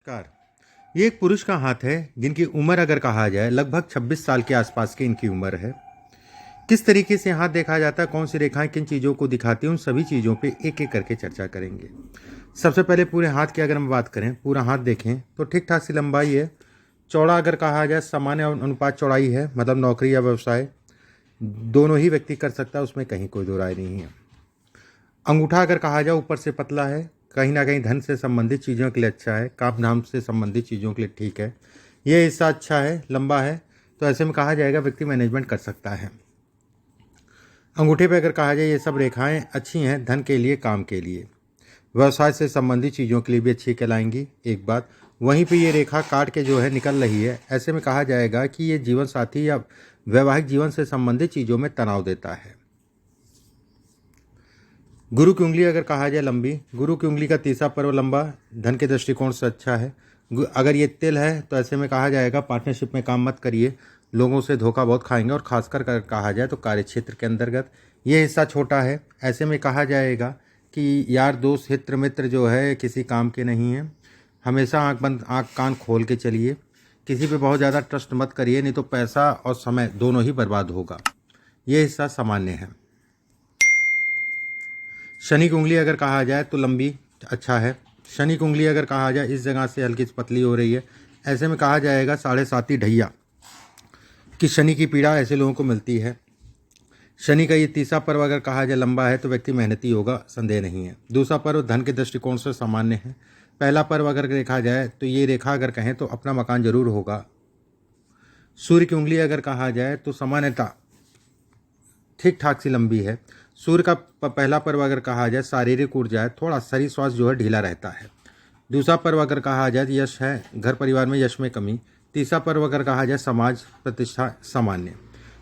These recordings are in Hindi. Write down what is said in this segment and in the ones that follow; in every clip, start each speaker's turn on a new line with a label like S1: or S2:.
S1: कार ये एक पुरुष का हाथ है जिनकी उम्र अगर कहा जाए लगभग 26 साल के आसपास की इनकी उम्र है। किस तरीके से हाथ देखा जाता है, कौन सी रेखाएं किन चीज़ों को दिखाती हैं, उन सभी चीज़ों पे एक एक करके चर्चा करेंगे। सबसे पहले पूरे हाथ की अगर हम बात करें, पूरा हाथ देखें तो ठीक ठाक सी लंबाई है। चौड़ा अगर कहा जाए सामान्य अनुपात चौड़ाई है, मतलब नौकरी या व्यवसाय दोनों ही व्यक्ति कर सकता है, उसमें कहीं कोई दो राय नहीं है। अंगूठा अगर कहा जाए ऊपर से पतला है, कहीं ना कहीं धन से संबंधित चीज़ों के लिए अच्छा है, काम धाम से संबंधित चीज़ों के लिए ठीक है। यह हिस्सा अच्छा है, लंबा है, तो ऐसे में कहा जाएगा व्यक्ति मैनेजमेंट कर सकता है। अंगूठे पे अगर कहा जाए ये सब रेखाएं अच्छी हैं धन के लिए, काम के लिए, व्यवसाय से संबंधित चीज़ों के लिए भी अच्छी कहलाएंगी। एक बात वहीं पे ये रेखा काट के जो है निकल रही है, ऐसे में कहा जाएगा कि ये जीवन साथी या वैवाहिक जीवन से संबंधित चीज़ों में तनाव देता है। गुरु की उंगली अगर कहा जाए लंबी, गुरु की उंगली का तीसरा पर्व लंबा धन के दृष्टिकोण से अच्छा है। अगर ये तिल है तो ऐसे में कहा जाएगा पार्टनरशिप में काम मत करिए, लोगों से धोखा बहुत खाएंगे, और खासकर कहा जाए तो कार्य क्षेत्र के अंतर्गत ये हिस्सा छोटा है। ऐसे में कहा जाएगा कि यार दोस्त हित्र मित्र जो है किसी काम के नहीं है। हमेशा आँख कान खोल के चलिए, किसी पे बहुत ज़्यादा ट्रस्ट मत करिए, नहीं तो पैसा और समय दोनों ही बर्बाद होगा। ये हिस्सा सामान्य है। शनि की उंगली अगर कहा जाए तो लंबी अच्छा है। शनि की उंगली अगर कहा जाए इस जगह से हल्की पतली हो रही है, ऐसे में कहा जाएगा 7.5 ढैया कि शनि की पीड़ा ऐसे लोगों को मिलती है। शनि का ये तीसरा पर्व अगर कहा जाए लंबा है तो व्यक्ति मेहनती होगा, संदेह नहीं है। दूसरा पर्व धन के दृष्टिकोण से सामान्य है। पहला पर्व अगर देखा जाए तो ये रेखा अगर कहें तो अपना मकान जरूर होगा। सूर्य की उंगली अगर कहा जाए तो सामान्यता ठीक ठाक सी लंबी है। सूर्य का पहला पर्व अगर कहा जाए शारीरिक ऊर्जा है, थोड़ा शरीर स्वास्थ्य जो है ढीला रहता है। दूसरा पर्व अगर कहा जाए तो यश है, घर परिवार में यश में कमी। तीसरा पर्व अगर कहा जाए समाज प्रतिष्ठा सामान्य।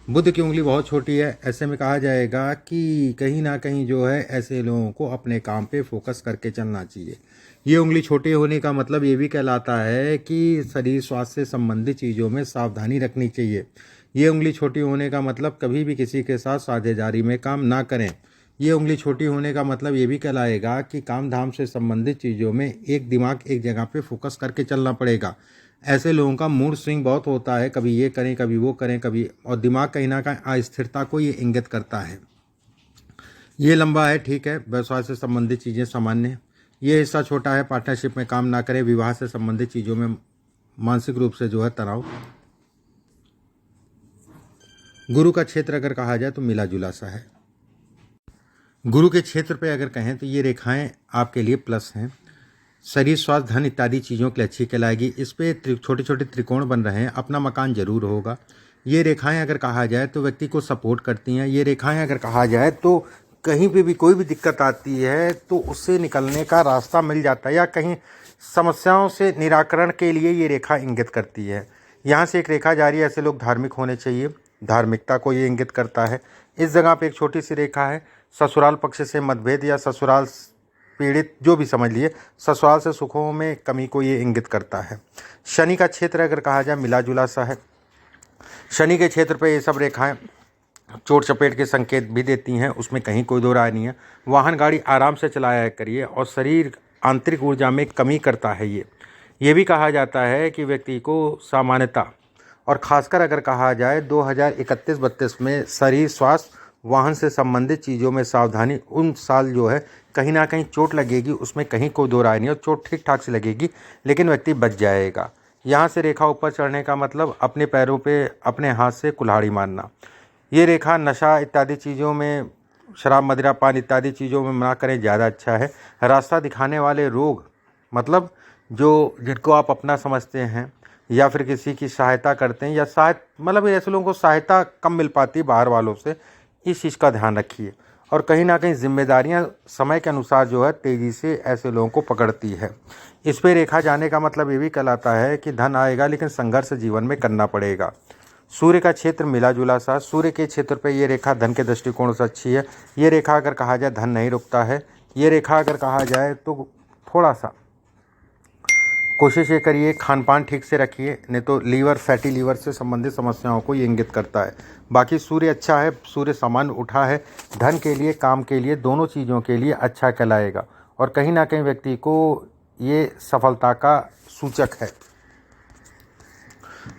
S1: बुध की उंगली बहुत छोटी है, ऐसे में कहा जाएगा कि कहीं ना कहीं जो है ऐसे लोगों को अपने काम पे फोकस करके चलना चाहिए। ये उंगली छोटे होने का मतलब ये भी कहलाता है कि शरीर स्वास्थ्य से संबंधित चीज़ों में सावधानी रखनी चाहिए। ये उंगली छोटी होने का मतलब कभी भी किसी के साथ साझेदारी में काम ना करें। ये उंगली छोटी होने का मतलब ये भी कहलाएगा कि काम धाम से संबंधित चीज़ों में एक दिमाग एक जगह पे फोकस करके चलना पड़ेगा। ऐसे लोगों का मूड स्विंग बहुत होता है, कभी ये करें कभी वो करें कभी, और दिमाग कहीं ना कहीं अस्थिरता को ये इंगित करता है। ये लंबा है, ठीक है। व्यवसाय से संबंधित चीज़ें सामान्य। ये हिस्सा छोटा है, पार्टनरशिप में काम ना करें, विवाह से संबंधित चीज़ों में मानसिक रूप से जो है तनाव। गुरु का क्षेत्र अगर कहा जाए तो मिला जुला सा है। गुरु के क्षेत्र पे अगर कहें तो ये रेखाएं आपके लिए प्लस हैं। शरीर स्वास्थ्य धन इत्यादि चीज़ों के लिए अच्छी कहलाएगी। इस पे छोटे छोटे त्रिकोण बन रहे हैं, अपना मकान जरूर होगा। ये रेखाएं अगर कहा जाए तो व्यक्ति को सपोर्ट करती हैं। ये रेखाएं अगर कहा जाए तो कहीं पे भी कोई भी दिक्कत आती है तो उससे निकलने का रास्ता मिल जाता है, या कहीं समस्याओं से निराकरण के लिए ये रेखा इंगित करती है। यहाँ से एक रेखा जा रही है, ऐसे लोग धार्मिक होने चाहिए, धार्मिकता को ये इंगित करता है। इस जगह पे एक छोटी सी रेखा है, ससुराल पक्ष से मतभेद या ससुराल पीड़ित जो भी समझ लिए, ससुराल से सुखों में कमी को ये इंगित करता है। शनि का क्षेत्र अगर कहा जाए मिला जुला सा है। शनि के क्षेत्र पे ये सब रेखाएं चोट चपेट के संकेत भी देती हैं, उसमें कहीं कोई दो राय नहीं है। वाहन गाड़ी आराम से चलाया करिए, और शरीर आंतरिक ऊर्जा में कमी करता है। ये भी कहा जाता है कि व्यक्ति को सामान्यता, और खासकर अगर कहा जाए 2031-32 में शरीर स्वास्थ्य वाहन से संबंधित चीज़ों में सावधानी, उन साल जो है कहीं ना कहीं चोट लगेगी, उसमें कहीं कोई दो राय नहीं, और चोट ठीक ठाक से लगेगी लेकिन व्यक्ति बच जाएगा। यहाँ से रेखा ऊपर चढ़ने का मतलब अपने पैरों पे अपने हाथ से कुल्हाड़ी मारना। ये रेखा नशा इत्यादि चीज़ों में, शराब मदिरा पान इत्यादि चीज़ों में मना करें, ज़्यादा अच्छा है। रास्ता दिखाने वाले रोग, मतलब जो जिनको आप अपना समझते हैं या फिर किसी की सहायता करते हैं, या मतलब ऐसे लोगों को सहायता कम मिल पाती है बाहर वालों से, इस चीज़ का ध्यान रखिए। और कहीं ना कहीं जिम्मेदारियां समय के अनुसार जो है तेज़ी से ऐसे लोगों को पकड़ती है। इस पे रेखा जाने का मतलब ये भी कहलाता है कि धन आएगा लेकिन संघर्ष जीवन में करना पड़ेगा। सूर्य का क्षेत्र मिला जुला सा, सूर्य के क्षेत्र पे ये रेखा धन के दृष्टिकोण से अच्छी है। ये रेखा अगर कहा जाए धन नहीं रुकता है। ये रेखा अगर कहा जाए तो थोड़ा सा कोशिश ये करिए खान पान ठीक से रखिए, नहीं तो लीवर, फैटी लीवर से संबंधित समस्याओं को ये इंगित करता है। बाकी सूर्य अच्छा है, सूर्य सामान्य उठा है, धन के लिए काम के लिए दोनों चीज़ों के लिए अच्छा कहलाएगा, और कहीं ना कहीं व्यक्ति को ये सफलता का सूचक है।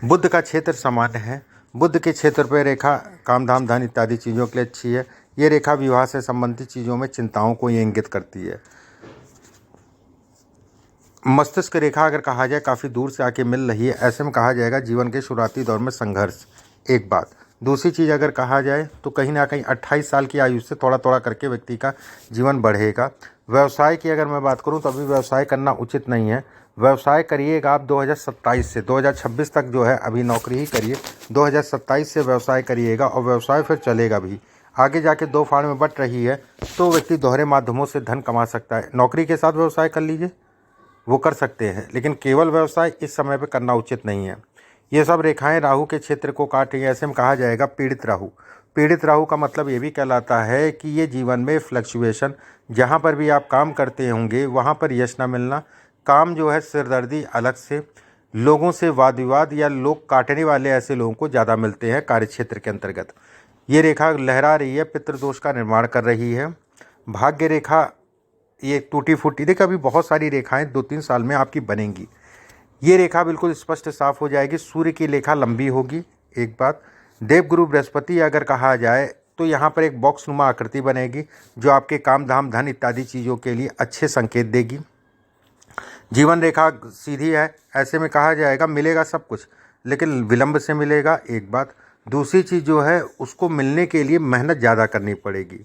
S1: बुध का क्षेत्र सामान्य है। बुध के क्षेत्र पर रेखा काम धाम धन इत्यादि चीज़ों के लिए अच्छी है। ये रेखा विवाह से संबंधित चीज़ों में चिंताओं को ये इंगित करती है। मस्तिष्क रेखा अगर कहा जाए काफ़ी दूर से आके मिल रही है, ऐसे में कहा जाएगा जीवन के शुरुआती दौर में संघर्ष, एक बात। दूसरी चीज़ अगर कहा जाए तो कहीं ना कहीं 28 साल की आयु से थोड़ा थोड़ा करके व्यक्ति का जीवन बढ़ेगा। व्यवसाय की अगर मैं बात करूं तो अभी व्यवसाय करना उचित नहीं है। व्यवसाय करिएगा आप 2027 से 2026 तक जो है अभी नौकरी ही करिए। 2027 से व्यवसाय करिएगा और व्यवसाय फिर चलेगा भी। आगे जाके 2 फाड़ में बट रही है तो व्यक्ति दोहरे माध्यमों से धन कमा सकता है। नौकरी के साथ व्यवसाय कर लीजिए, वो कर सकते हैं, लेकिन केवल व्यवसाय इस समय पे करना उचित नहीं है। ये सब रेखाएं राहु के क्षेत्र को काट रही है, ऐसे में कहा जाएगा पीड़ित राहु। पीड़ित राहु का मतलब ये भी कहलाता है कि ये जीवन में फ्लक्चुएशन, जहाँ पर भी आप काम करते होंगे वहाँ पर यश न मिलना, काम जो है सिरदर्दी, अलग से लोगों से वाद विवाद या लोग काटने वाले ऐसे लोगों को ज़्यादा मिलते हैं कार्य क्षेत्र के अंतर्गत। ये रेखा लहरा रही है, पितृदोष का निर्माण कर रही है। भाग्य रेखा ये टूटी फूटी, देखिए अभी बहुत सारी रेखाएं 2-3 साल में आपकी बनेंगी। ये रेखा बिल्कुल स्पष्ट साफ हो जाएगी। सूर्य की रेखा लंबी होगी, एक बात। देवगुरु बृहस्पति अगर कहा जाए तो यहाँ पर एक बॉक्स नुमा आकृति बनेगी जो आपके काम धाम धन इत्यादि चीज़ों के लिए अच्छे संकेत देगी। जीवन रेखा सीधी है, ऐसे में कहा जाएगा मिलेगा सब कुछ, लेकिन विलंब से मिलेगा, एक बात। दूसरी चीज़ जो है उसको मिलने के लिए मेहनत ज़्यादा करनी पड़ेगी।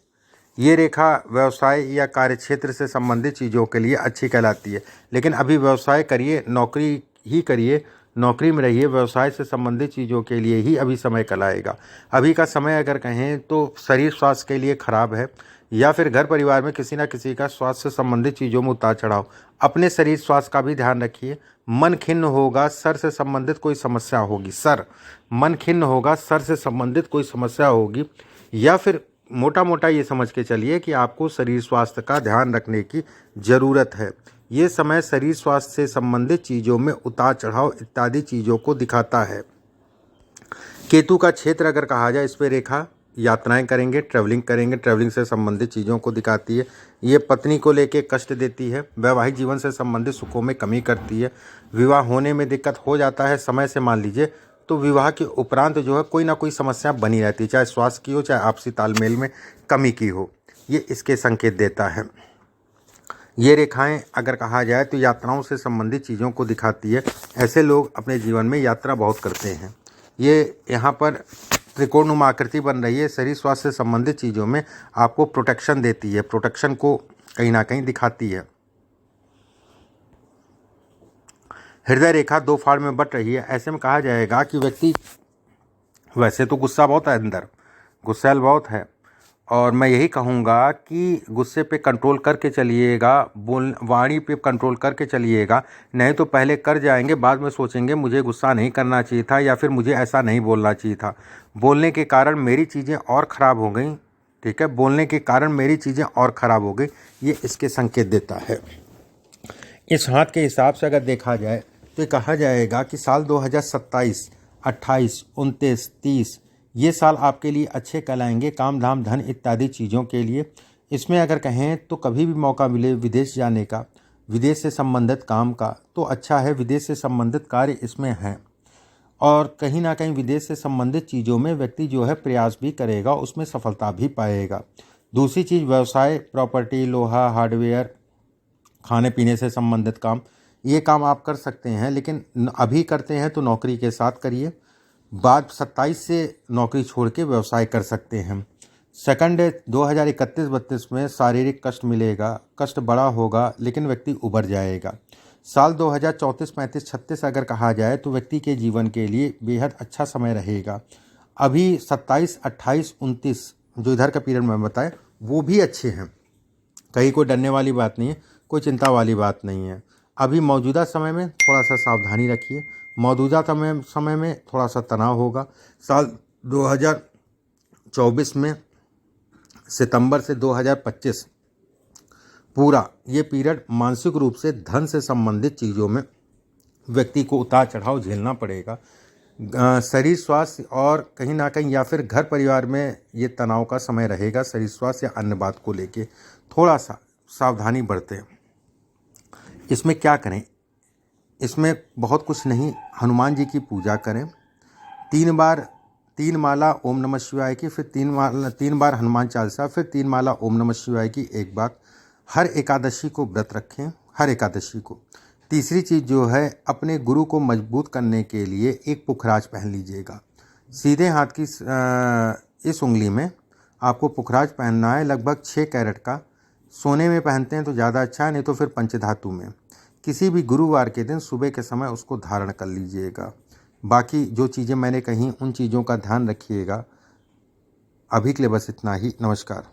S1: ये रेखा व्यवसाय या कार्य क्षेत्र से संबंधित चीज़ों के लिए अच्छी कहलाती है, लेकिन अभी व्यवसाय करिए, नौकरी ही करिए, नौकरी में रहिए, व्यवसाय से संबंधित चीज़ों के लिए ही अभी समय कहलाएगा। अभी का समय अगर कहें तो शरीर स्वास्थ्य के लिए खराब है, या फिर घर परिवार में किसी न किसी का स्वास्थ्य से संबंधित चीज़ों में उतार चढ़ाव। अपने शरीर स्वास्थ्य का भी ध्यान रखिए। मन खिन्न होगा, सर से संबंधित कोई समस्या होगी, मन खिन्न होगा, सर से संबंधित कोई समस्या होगी, या फिर मोटा मोटा ये समझ के चलिए कि आपको शरीर स्वास्थ्य का ध्यान रखने की ज़रूरत है। ये समय शरीर स्वास्थ्य से संबंधित चीज़ों में उतार चढ़ाव इत्यादि चीज़ों को दिखाता है। केतु का क्षेत्र अगर कहा जाए, इस पर रेखा यात्राएं करेंगे, ट्रैवलिंग करेंगे, ट्रैवलिंग से संबंधित चीज़ों को दिखाती है। ये पत्नी को लेके कष्ट देती है, वैवाहिक जीवन से संबंधित सुखों में कमी करती है, विवाह होने में दिक्कत हो जाता है समय से, मान लीजिए तो विवाह के उपरांत जो है कोई ना कोई समस्या बनी रहती है, चाहे स्वास्थ्य की हो, चाहे आपसी तालमेल में कमी की हो। ये इसके संकेत देता है। ये रेखाएं अगर कहा जाए तो यात्राओं से संबंधित चीज़ों को दिखाती है। ऐसे लोग अपने जीवन में यात्रा बहुत करते हैं। ये यहाँ पर त्रिकोणनुमा आकृति बन रही है, शरीर स्वास्थ्य से संबंधित चीज़ों में आपको प्रोटेक्शन देती है, प्रोटेक्शन को कहीं ना कहीं दिखाती है। हृदय रेखा 2 फाड़ में बट रही है, ऐसे में कहा जाएगा कि व्यक्ति वैसे तो गुस्सा बहुत है, अंदर गुस्सैल बहुत है, और मैं यही कहूँगा कि गुस्से पे कंट्रोल करके चलिएगा, वाणी पे कंट्रोल करके चलिएगा, नहीं तो पहले कर जाएंगे, बाद में सोचेंगे मुझे गुस्सा नहीं करना चाहिए था, या फिर मुझे ऐसा नहीं बोलना चाहिए था, बोलने के कारण मेरी चीज़ें और ख़राब हो गई। ठीक है, बोलने के कारण मेरी चीज़ें और ख़राब हो गई, ये इसके संकेत देता है। इस हाथ के हिसाब से अगर देखा जाए तो कहा जाएगा कि साल 2027, 28, 29, 30 ये साल आपके लिए अच्छे कहलाएंगे काम धाम धन इत्यादि चीज़ों के लिए। इसमें अगर कहें तो कभी भी मौका मिले विदेश जाने का, विदेश से संबंधित काम का, तो अच्छा है। विदेश से संबंधित कार्य इसमें हैं, और कहीं ना कहीं विदेश से संबंधित चीज़ों में व्यक्ति जो है प्रयास भी करेगा, उसमें सफलता भी पाएगा। दूसरी चीज़ व्यवसाय, प्रॉपर्टी, लोहा, हार्डवेयर, खाने पीने से संबंधित काम, ये काम आप कर सकते हैं, लेकिन अभी करते हैं तो नौकरी के साथ करिए। बाद 27 से नौकरी छोड़ के व्यवसाय कर सकते हैं। सेकंड 2031-32 में शारीरिक कष्ट मिलेगा, कष्ट बड़ा होगा, लेकिन व्यक्ति उबर जाएगा। साल 2034, 35, 36 अगर कहा जाए तो व्यक्ति के जीवन के लिए बेहद अच्छा समय रहेगा। अभी 27, 28, 29 जो इधर का पीरियड में बताए वो भी अच्छे हैं, कहीं कोई डरने वाली बात नहीं है, कोई चिंता वाली बात नहीं है। अभी मौजूदा समय में थोड़ा सा सावधानी रखिए, मौजूदा समय में थोड़ा सा तनाव होगा। साल 2024 में सितंबर से 2025 पूरा ये पीरियड मानसिक रूप से धन से संबंधित चीज़ों में व्यक्ति को उतार चढ़ाव झेलना पड़ेगा। शरीर स्वास्थ्य और कहीं ना कहीं या फिर घर परिवार में ये तनाव का समय रहेगा। शरीर स्वास्थ्य या अन्य बात को लेके थोड़ा सा सावधानी बरतें। इसमें क्या करें, इसमें बहुत कुछ नहीं, हनुमान जी की पूजा करें, 3 माला ओम नमः शिवाय की, फिर 3 बार हनुमान चालीसा, फिर 3 माला ओम नमः शिवाय की एक बात। हर एकादशी को व्रत रखें, हर एकादशी को। तीसरी चीज़ जो है, अपने गुरु को मजबूत करने के लिए एक पुखराज पहन लीजिएगा। सीधे हाथ की इस उंगली में आपको पुखराज पहनना है, लगभग 6 कैरेट का। सोने में पहनते हैं तो ज़्यादा अच्छा है, नहीं तो फिर पंचधातु में। किसी भी गुरुवार के दिन सुबह के समय उसको धारण कर लीजिएगा। बाकी जो चीज़ें मैंने कही उन चीज़ों का ध्यान रखिएगा। अभी के लिए बस इतना ही। नमस्कार।